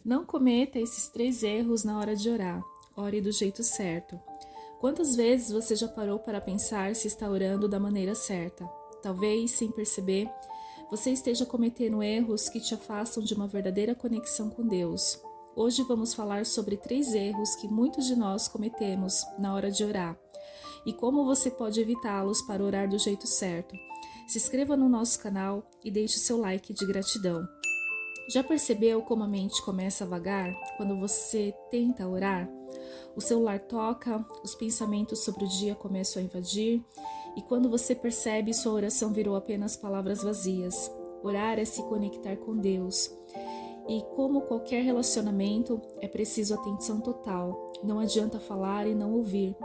Não cometa esses 3 erros na hora de orar. Ore do jeito certo. Quantas vezes você já parou para pensar se está orando da maneira certa? Talvez, sem perceber, você esteja cometendo erros que te afastam de uma verdadeira conexão com Deus. Hoje vamos falar sobre 3 erros que muitos de nós cometemos na hora de orar e como você pode evitá-los para orar do jeito certo. Se inscreva no nosso canal e deixe o seu like de gratidão. Já percebeu como a mente começa a vagar quando você tenta orar? O celular toca, os pensamentos sobre o dia começam a invadir e quando você percebe, sua oração virou apenas palavras vazias. Orar é se conectar com Deus. E como qualquer relacionamento, é preciso atenção total. Não adianta falar e não ouvir.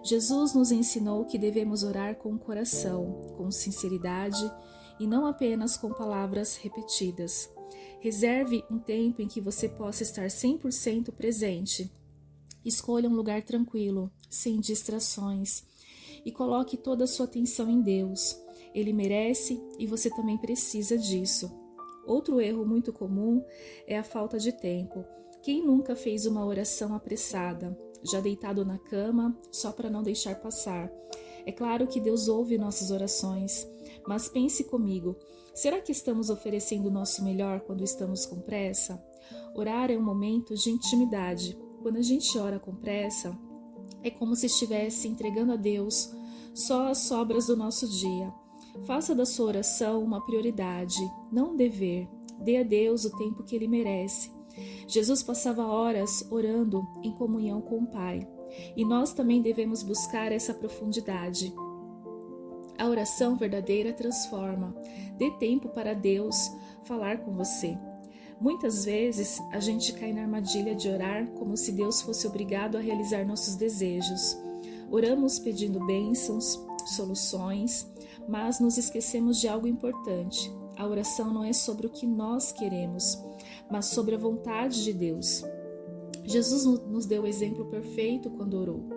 Jesus nos ensinou que devemos orar com o coração, com sinceridade e não apenas com palavras repetidas. Reserve um tempo em que você possa estar 100% presente. Escolha um lugar tranquilo, sem distrações, e coloque toda a sua atenção em Deus. Ele merece e você também precisa disso. Outro erro muito comum é a falta de tempo. Quem nunca fez uma oração apressada, já deitado na cama, só para não deixar passar? É claro que Deus ouve nossas orações, mas pense comigo, será que estamos oferecendo o nosso melhor quando estamos com pressa? Orar é um momento de intimidade. Quando a gente ora com pressa, é como se estivesse entregando a Deus só as sobras do nosso dia. Faça da sua oração uma prioridade, não um dever. Dê a Deus o tempo que Ele merece. Jesus passava horas orando em comunhão com o Pai, e nós também devemos buscar essa profundidade. A oração verdadeira transforma. Dê tempo para Deus falar com você. Muitas vezes a gente cai na armadilha de orar como se Deus fosse obrigado a realizar nossos desejos. Oramos pedindo bênçãos, soluções, mas nos esquecemos de algo importante. A oração não é sobre o que nós queremos, mas sobre a vontade de Deus. Jesus nos deu o exemplo perfeito quando orou.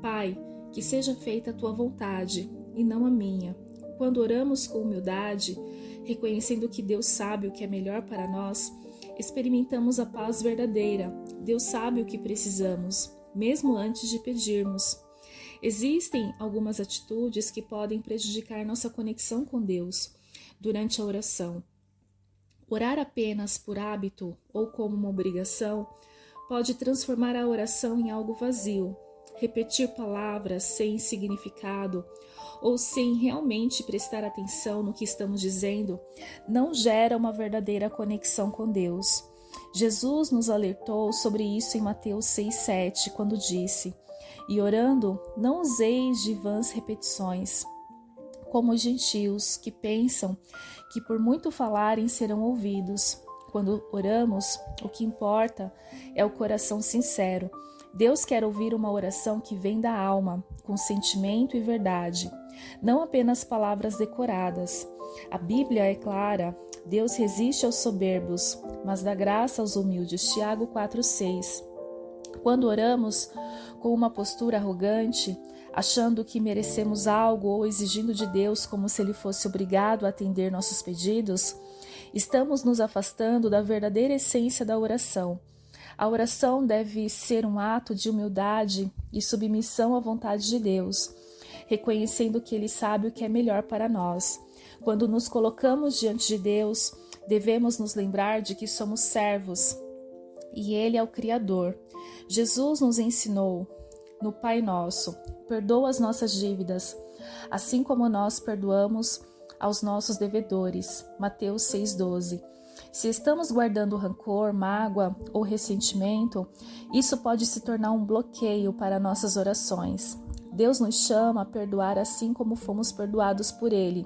Pai, que seja feita a tua vontade e não a minha. Quando oramos com humildade, reconhecendo que Deus sabe o que é melhor para nós, experimentamos a paz verdadeira. Deus sabe o que precisamos, mesmo antes de pedirmos. Existem algumas atitudes que podem prejudicar nossa conexão com Deus durante a oração. Orar apenas por hábito ou como uma obrigação pode transformar a oração em algo vazio. Repetir palavras sem significado ou sem realmente prestar atenção no que estamos dizendo não gera uma verdadeira conexão com Deus. Jesus nos alertou sobre isso em Mateus 6,7, quando disse: "E orando, não useis de vãs repetições, como os gentios que pensam que por muito falarem serão ouvidos." Quando oramos, o que importa é o coração sincero. Deus quer ouvir uma oração que vem da alma, com sentimento e verdade, não apenas palavras decoradas. A Bíblia é clara: Deus resiste aos soberbos, mas dá graça aos humildes. Tiago 4,6. Quando oramos com uma postura arrogante, achando que merecemos algo ou exigindo de Deus como se Ele fosse obrigado a atender nossos pedidos, estamos nos afastando da verdadeira essência da oração. A oração deve ser um ato de humildade e submissão à vontade de Deus, reconhecendo que Ele sabe o que é melhor para nós. Quando nos colocamos diante de Deus, devemos nos lembrar de que somos servos e Ele é o Criador. Jesus nos ensinou no Pai Nosso: perdoa as nossas dívidas, assim como nós perdoamos aos nossos devedores. Mateus 6,12. Se estamos guardando rancor, mágoa ou ressentimento, isso pode se tornar um bloqueio para nossas orações. Deus nos chama a perdoar assim como fomos perdoados por Ele.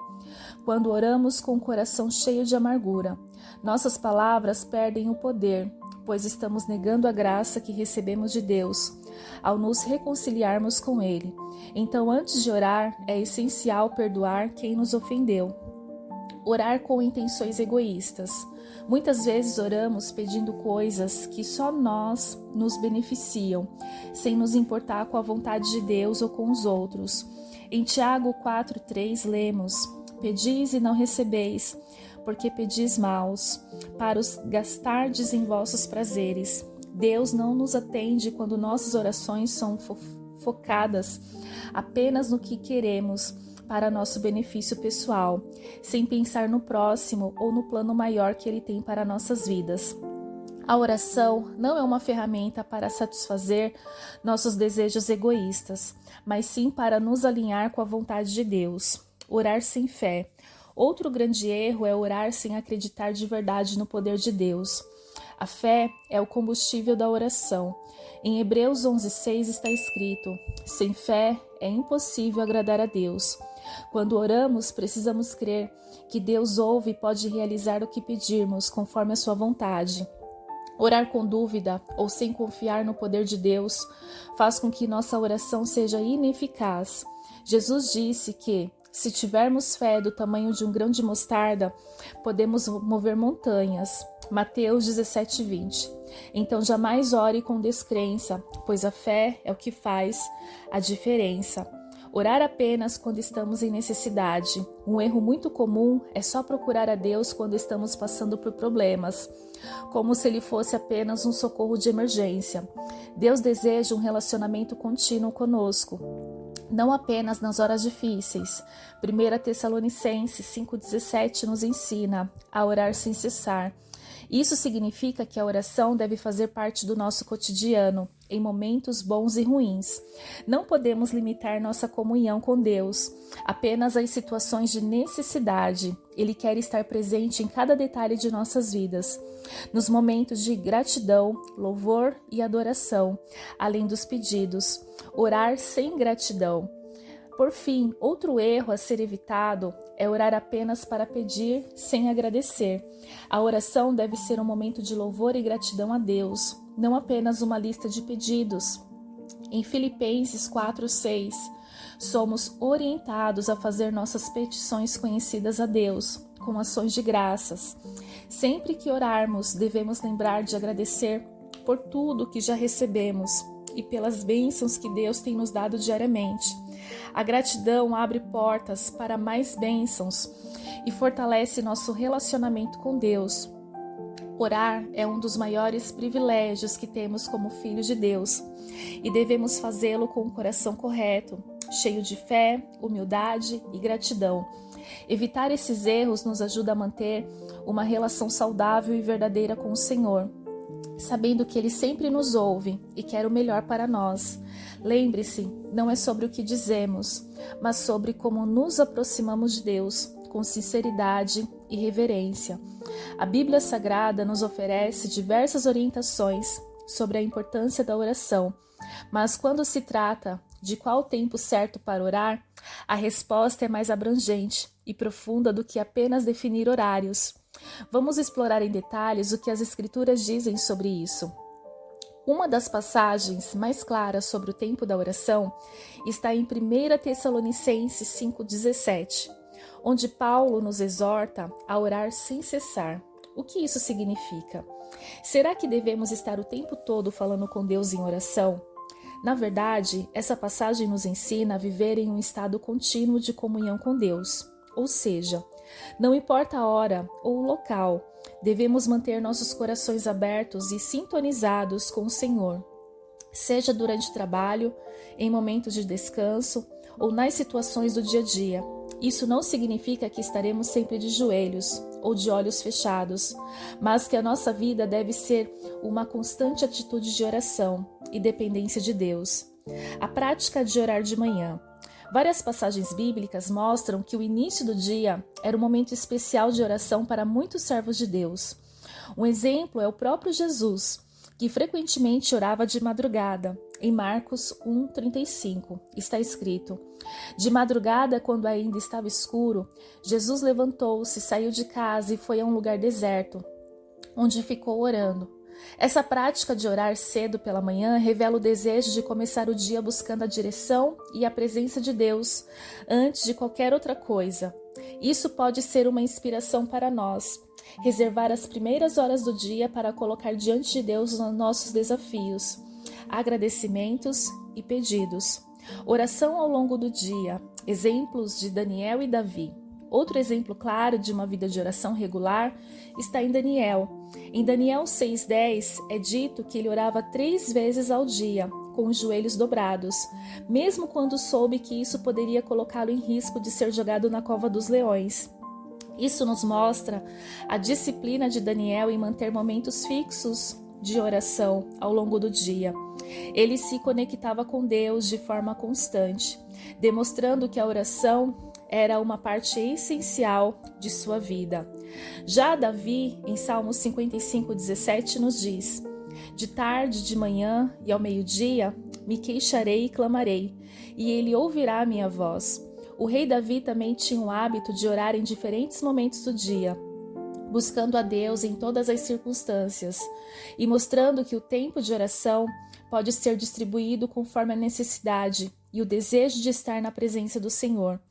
Quando oramos com o coração cheio de amargura, nossas palavras perdem o poder, pois estamos negando a graça que recebemos de Deus ao nos reconciliarmos com Ele. Então, antes de orar, é essencial perdoar quem nos ofendeu. Orar com intenções egoístas. Muitas vezes oramos pedindo coisas que só nós nos beneficiam, sem nos importar com a vontade de Deus ou com os outros. Em Tiago 4,3 lemos: "Pedis e não recebeis, porque pedis maus, para os gastardes em vossos prazeres. Deus não nos atende quando nossas orações são focadas apenas no que queremos para nosso benefício pessoal, sem pensar no próximo ou no plano maior que Ele tem para nossas vidas. A oração não é uma ferramenta para satisfazer nossos desejos egoístas, mas sim para nos alinhar com a vontade de Deus. Orar sem fé. Outro grande erro é orar sem acreditar de verdade no poder de Deus. A fé é o combustível da oração. Em Hebreus 11:6 está escrito: sem fé é impossível agradar a Deus. Quando oramos, precisamos crer que Deus ouve e pode realizar o que pedirmos, conforme a sua vontade. Orar com dúvida ou sem confiar no poder de Deus faz com que nossa oração seja ineficaz. Jesus disse que, se tivermos fé do tamanho de um grão de mostarda, podemos mover montanhas. Mateus 17:20. Então jamais ore com descrença, pois a fé é o que faz a diferença. Orar apenas quando estamos em necessidade. Um erro muito comum é só procurar a Deus quando estamos passando por problemas, como se Ele fosse apenas um socorro de emergência. Deus deseja um relacionamento contínuo conosco, não apenas nas horas difíceis. 1 Tessalonicenses 5,17 nos ensina a orar sem cessar. Isso significa que a oração deve fazer parte do nosso cotidiano, em momentos bons e ruins. Não podemos limitar nossa comunhão com Deus apenas às situações de necessidade. Ele quer estar presente em cada detalhe de nossas vidas, nos momentos de gratidão, louvor e adoração, além dos pedidos. Orar sem gratidão. Por fim, outro erro a ser evitado é orar apenas para pedir sem agradecer. A oração deve ser um momento de louvor e gratidão a Deus, não apenas uma lista de pedidos. Em Filipenses 4:6, somos orientados a fazer nossas petições conhecidas a Deus, com ações de graças. Sempre que orarmos, devemos lembrar de agradecer por tudo que já recebemos e pelas bênçãos que Deus tem nos dado diariamente. A gratidão abre portas para mais bênçãos e fortalece nosso relacionamento com Deus. Orar é um dos maiores privilégios que temos como filhos de Deus e devemos fazê-lo com o coração correto, cheio de fé, humildade e gratidão. Evitar esses erros nos ajuda a manter uma relação saudável e verdadeira com o Senhor, sabendo que Ele sempre nos ouve e quer o melhor para nós. Lembre-se, não é sobre o que dizemos, mas sobre como nos aproximamos de Deus, com sinceridade e reverência. A Bíblia Sagrada nos oferece diversas orientações sobre a importância da oração, mas quando se trata de qual o tempo certo para orar, a resposta é mais abrangente e profunda do que apenas definir horários. Vamos explorar em detalhes o que as Escrituras dizem sobre isso. Uma das passagens mais claras sobre o tempo da oração está em 1 Tessalonicenses 5,17, onde Paulo nos exorta a orar sem cessar. O que isso significa? Será que devemos estar o tempo todo falando com Deus em oração? Na verdade, essa passagem nos ensina a viver em um estado contínuo de comunhão com Deus. Ou seja, não importa a hora ou o local, devemos manter nossos corações abertos e sintonizados com o Senhor, seja durante o trabalho, em momentos de descanso ou nas situações do dia a dia. Isso não significa que estaremos sempre de joelhos ou de olhos fechados, mas que a nossa vida deve ser uma constante atitude de oração e dependência de Deus. A prática de orar de manhã. Várias passagens bíblicas mostram que o início do dia era um momento especial de oração para muitos servos de Deus. Um exemplo é o próprio Jesus, que frequentemente orava de madrugada. Em Marcos 1:35 está escrito: de madrugada, quando ainda estava escuro, Jesus levantou-se, saiu de casa e foi a um lugar deserto, onde ficou orando. Essa prática de orar cedo pela manhã revela o desejo de começar o dia buscando a direção e a presença de Deus antes de qualquer outra coisa. Isso pode ser uma inspiração para nós. Reservar as primeiras horas do dia para colocar diante de Deus os nossos desafios, agradecimentos e pedidos. Oração ao longo do dia. Exemplos de Daniel e Davi. Outro exemplo claro de uma vida de oração regular está em Daniel. Em Daniel 6,10 é dito que ele orava 3 vezes ao dia, com os joelhos dobrados, mesmo quando soube que isso poderia colocá-lo em risco de ser jogado na cova dos leões. Isso nos mostra a disciplina de Daniel em manter momentos fixos de oração ao longo do dia. Ele se conectava com Deus de forma constante, demonstrando que a oração era uma parte essencial de sua vida. Já Davi, em Salmos 55:17, nos diz: de tarde, de manhã e ao meio-dia, me queixarei e clamarei, e ele ouvirá a minha voz. O rei Davi também tinha o hábito de orar em diferentes momentos do dia, buscando a Deus em todas as circunstâncias e mostrando que o tempo de oração pode ser distribuído conforme a necessidade e o desejo de estar na presença do Senhor.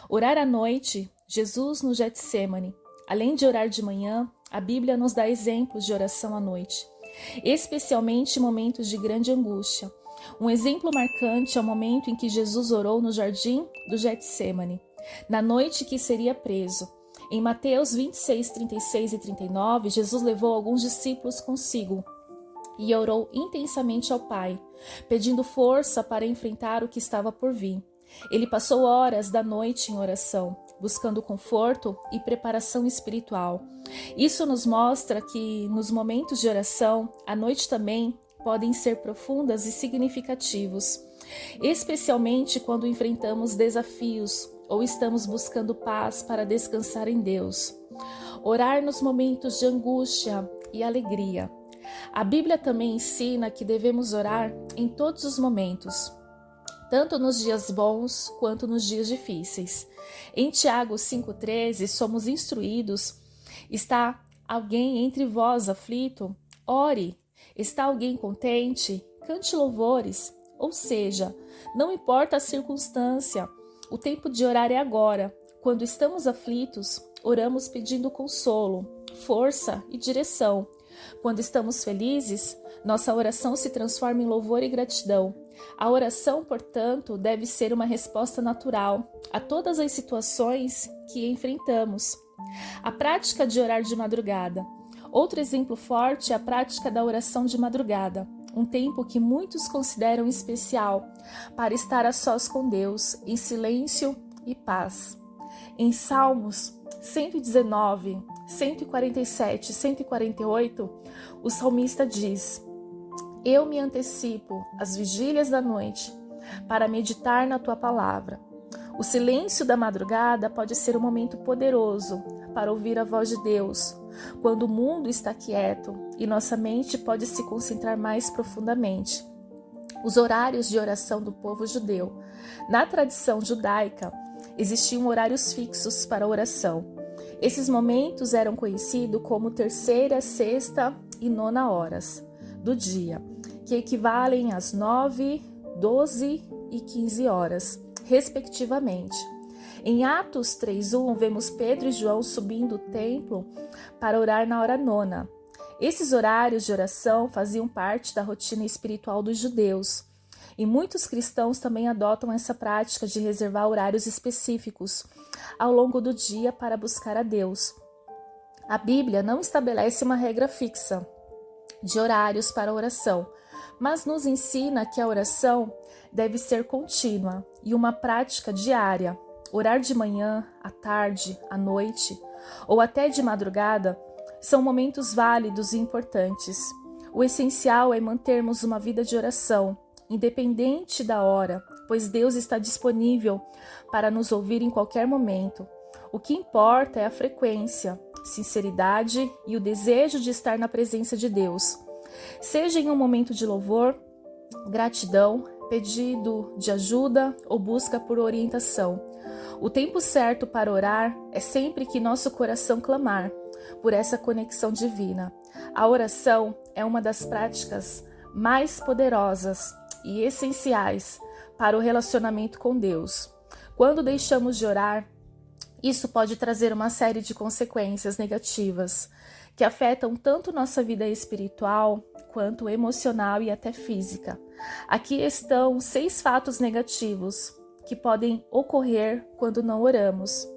Orar à noite, Jesus no Getsêmani. Além de orar de manhã, a Bíblia nos dá exemplos de oração à noite, especialmente em momentos de grande angústia. Um exemplo marcante é o momento em que Jesus orou no jardim do Getsêmani, na noite que seria preso. Em Mateus 26:36 e 39, Jesus levou alguns discípulos consigo e orou intensamente ao Pai, pedindo força para enfrentar o que estava por vir. Ele passou horas da noite em oração, buscando conforto e preparação espiritual. Isso nos mostra que, nos momentos de oração, a noite também podem ser profundas e significativos, especialmente quando enfrentamos desafios ou estamos buscando paz para descansar em Deus. Orar nos momentos de angústia e alegria. A Bíblia também ensina que devemos orar em todos os momentos, tanto nos dias bons quanto nos dias difíceis. Em Tiago 5,13, somos instruídos: está alguém entre vós aflito? Ore. Está alguém contente? Cante louvores. Ou seja, não importa a circunstância, o tempo de orar é agora. Quando estamos aflitos, oramos pedindo consolo, força e direção. Quando estamos felizes, nossa oração se transforma em louvor e gratidão. A oração, portanto, deve ser uma resposta natural a todas as situações que enfrentamos. A prática de orar de madrugada. Outro exemplo forte é a prática da oração de madrugada, um tempo que muitos consideram especial para estar a sós com Deus, em silêncio e paz. Em Salmos 119, 147 e 148, o salmista diz: eu me antecipo às vigílias da noite para meditar na tua palavra. O silêncio da madrugada pode ser um momento poderoso para ouvir a voz de Deus, quando o mundo está quieto e nossa mente pode se concentrar mais profundamente. Os horários de oração do povo judeu. Na tradição judaica, existiam horários fixos para a oração. Esses momentos eram conhecidos como terceira, sexta e nona horas do dia, que equivalem às 9, 12 e 15 horas, respectivamente. Em Atos 3:1, vemos Pedro e João subindo o templo para orar na hora nona. Esses horários de oração faziam parte da rotina espiritual dos judeus, e muitos cristãos também adotam essa prática de reservar horários específicos ao longo do dia para buscar a Deus. A Bíblia não estabelece uma regra fixa de horários para a oração, mas nos ensina que a oração deve ser contínua e uma prática diária. Orar de manhã, à tarde, à noite ou até de madrugada são momentos válidos e importantes. O essencial é mantermos uma vida de oração, independente da hora, pois Deus está disponível para nos ouvir em qualquer momento. O que importa é a frequência, sinceridade e o desejo de estar na presença de Deus. Seja em um momento de louvor, gratidão, pedido de ajuda ou busca por orientação. O tempo certo para orar é sempre que nosso coração clamar por essa conexão divina. A oração é uma das práticas mais poderosas e essenciais para o relacionamento com Deus. Quando deixamos de orar, isso pode trazer uma série de consequências negativas que afetam tanto nossa vida espiritual quanto emocional e até física. Aqui estão 6 fatos negativos que podem ocorrer quando não oramos.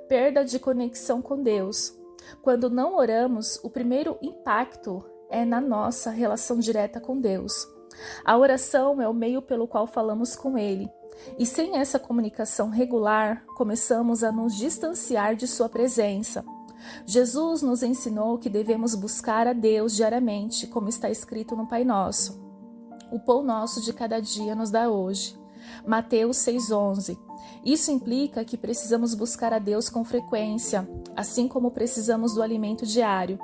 Perda de conexão com Deus. Quando não oramos, o primeiro impacto é na nossa relação direta com Deus. A oração é o meio pelo qual falamos com Ele. E sem essa comunicação regular, começamos a nos distanciar de sua presença. Jesus nos ensinou que devemos buscar a Deus diariamente, como está escrito no Pai Nosso. O pão nosso de cada dia nos dá hoje. Mateus 6,11. Isso implica que precisamos buscar a Deus com frequência, assim como precisamos do alimento diário.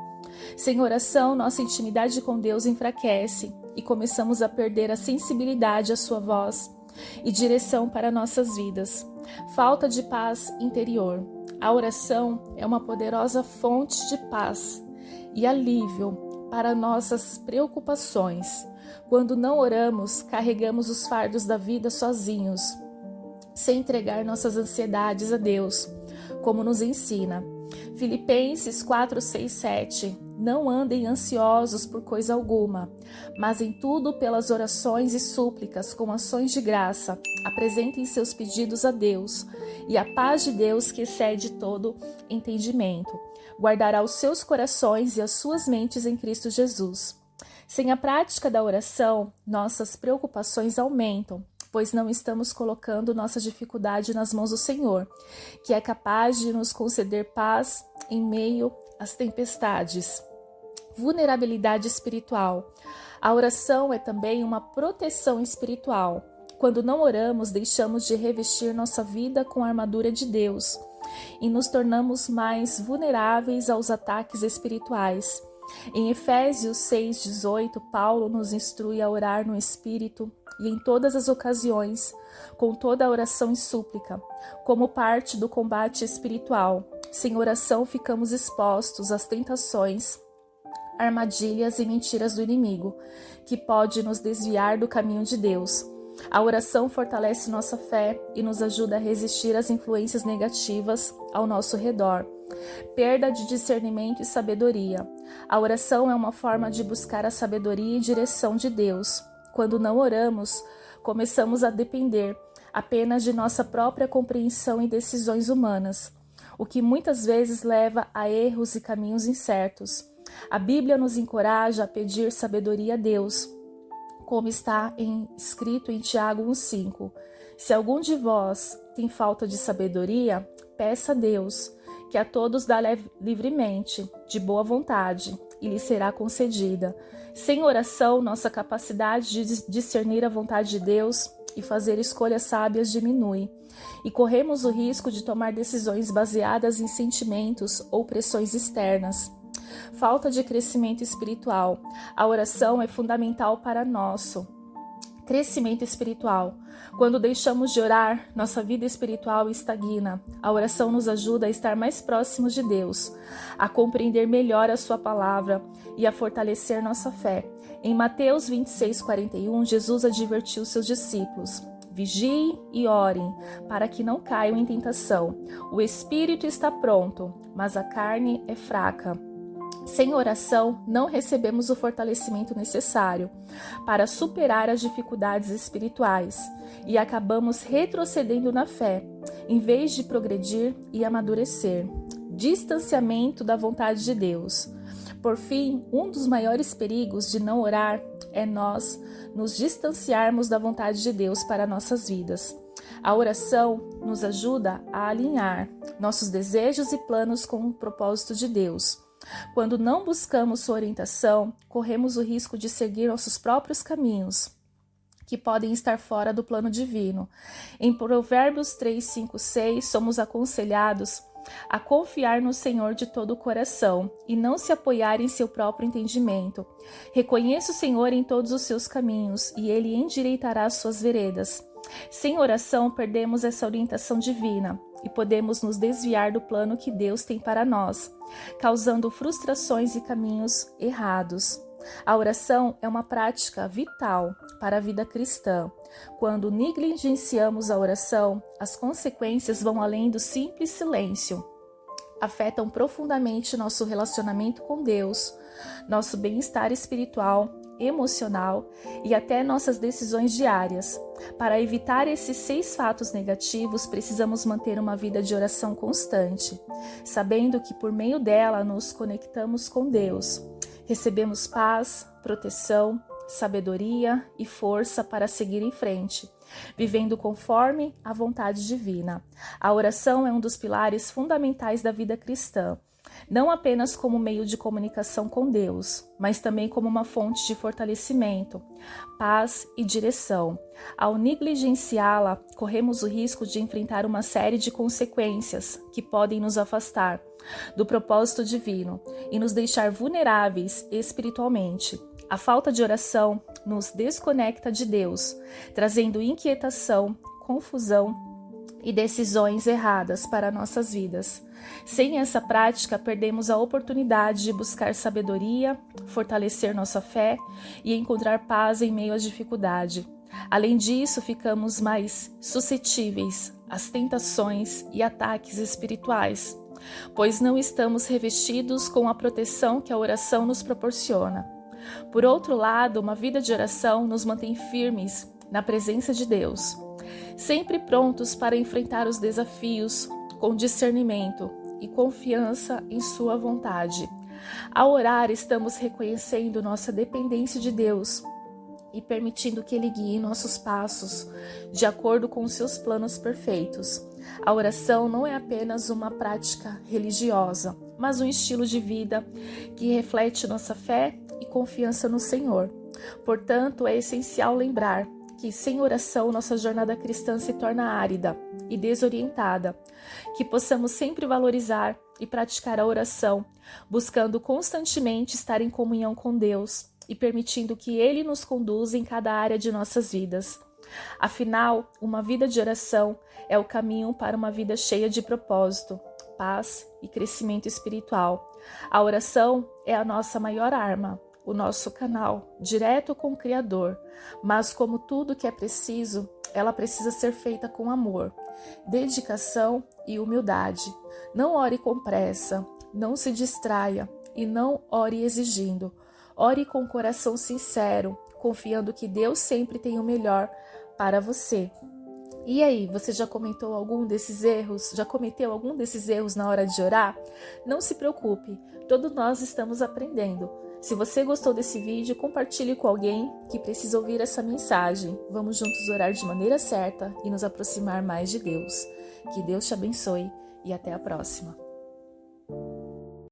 Sem oração, nossa intimidade com Deus enfraquece e começamos a perder a sensibilidade à sua voz e direção para nossas vidas. Falta de paz interior. A oração é uma poderosa fonte de paz e alívio para nossas preocupações. Quando não oramos, carregamos os fardos da vida sozinhos, sem entregar nossas ansiedades a Deus, como nos ensina. Filipenses 4, 6, 7. Não andem ansiosos por coisa alguma, mas em tudo pelas orações e súplicas com ações de graça, apresentem seus pedidos a Deus, e a paz de Deus, que excede todo entendimento, guardará os seus corações e as suas mentes em Cristo Jesus. Sem a prática da oração, nossas preocupações aumentam, pois não estamos colocando nossa dificuldade nas mãos do Senhor, que é capaz de nos conceder paz em meio às tempestades. Vulnerabilidade espiritual. A oração é também uma proteção espiritual. Quando não oramos, deixamos de revestir nossa vida com a armadura de Deus e nos tornamos mais vulneráveis aos ataques espirituais. Em Efésios 6,18, Paulo nos instrui a orar no Espírito e em todas as ocasiões, com toda a oração e súplica, como parte do combate espiritual. Sem oração, ficamos expostos às tentações, armadilhas e mentiras do inimigo, que pode nos desviar do caminho de Deus. A oração fortalece nossa fé e nos ajuda a resistir às influências negativas ao nosso redor. Perda de discernimento e sabedoria. A oração é uma forma de buscar a sabedoria e direção de Deus. Quando não oramos, começamos a depender apenas de nossa própria compreensão e decisões humanas, o que muitas vezes leva a erros e caminhos incertos. A Bíblia nos encoraja a pedir sabedoria a Deus, como está escrito em Tiago 1,5. Se algum de vós tem falta de sabedoria, peça a Deus, que a todos dá livremente, de boa vontade, e lhe será concedida. Sem oração, nossa capacidade de discernir a vontade de Deus e fazer escolhas sábias diminui, e corremos o risco de tomar decisões baseadas em sentimentos ou pressões externas. Falta de crescimento espiritual. A oração é fundamental para nosso crescimento espiritual. Quando deixamos de orar, nossa vida espiritual estagna. A oração nos ajuda a estar mais próximos de Deus, a compreender melhor a sua palavra e a fortalecer nossa fé. Em Mateus 26:41, Jesus advertiu seus discípulos: vigiem e orem, para que não caiam em tentação. O espírito está pronto, mas a carne é fraca. Sem oração, não recebemos o fortalecimento necessário para superar as dificuldades espirituais e acabamos retrocedendo na fé, em vez de progredir e amadurecer. Distanciamento da vontade de Deus. Por fim, um dos maiores perigos de não orar é nós nos distanciarmos da vontade de Deus para nossas vidas. A oração nos ajuda a alinhar nossos desejos e planos com o propósito de Deus. Quando não buscamos sua orientação, corremos o risco de seguir nossos próprios caminhos, que podem estar fora do plano divino. Em Provérbios 3, 5, 6, somos aconselhados a confiar no Senhor de todo o coração e não se apoiar em seu próprio entendimento. Reconheça o Senhor em todos os seus caminhos e Ele endireitará as suas veredas. Sem oração, perdemos essa orientação divina e podemos nos desviar do plano que Deus tem para nós, causando frustrações e caminhos errados. A oração é uma prática vital para a vida cristã. Quando negligenciamos a oração, as consequências vão além do simples silêncio. Afetam profundamente nosso relacionamento com Deus, nosso bem-estar espiritual emocional e até nossas decisões diárias. Para evitar esses 6 fatos negativos, precisamos manter uma vida de oração constante, sabendo que por meio dela nos conectamos com Deus. Recebemos paz, proteção, sabedoria e força para seguir em frente, vivendo conforme a vontade divina. A oração é um dos pilares fundamentais da vida cristã, não apenas como meio de comunicação com Deus, mas também como uma fonte de fortalecimento, paz e direção. Ao negligenciá-la, corremos o risco de enfrentar uma série de consequências que podem nos afastar do propósito divino e nos deixar vulneráveis espiritualmente. A falta de oração nos desconecta de Deus, trazendo inquietação, confusão e decisões erradas para nossas vidas. Sem essa prática, perdemos a oportunidade de buscar sabedoria, fortalecer nossa fé e encontrar paz em meio à dificuldade. Além disso, ficamos mais suscetíveis às tentações e ataques espirituais, pois não estamos revestidos com a proteção que a oração nos proporciona. Por outro lado, uma vida de oração nos mantém firmes na presença de Deus, sempre prontos para enfrentar os desafios com discernimento e confiança em sua vontade. Ao orar, estamos reconhecendo nossa dependência de Deus e permitindo que Ele guie nossos passos de acordo com os seus planos perfeitos. A oração não é apenas uma prática religiosa, mas um estilo de vida que reflete nossa fé e confiança no Senhor. Portanto, é essencial lembrar que sem oração nossa jornada cristã se torna árida e desorientada, que possamos sempre valorizar e praticar a oração, buscando constantemente estar em comunhão com Deus e permitindo que Ele nos conduza em cada área de nossas vidas. Afinal, uma vida de oração é o caminho para uma vida cheia de propósito, paz e crescimento espiritual. A oração é a nossa maior arma, o nosso canal direto com o Criador, mas como tudo que é preciso, ela precisa ser feita com amor, dedicação e humildade. Não ore com pressa, não se distraia e não ore exigindo. Ore com o coração sincero, confiando que Deus sempre tem o melhor para você. E aí, você já comentou algum desses erros? Já cometeu algum desses erros na hora de orar? Não se preocupe, todos nós estamos aprendendo. Se você gostou desse vídeo, compartilhe com alguém que precisa ouvir essa mensagem. Vamos juntos orar de maneira certa e nos aproximar mais de Deus. Que Deus te abençoe e até a próxima.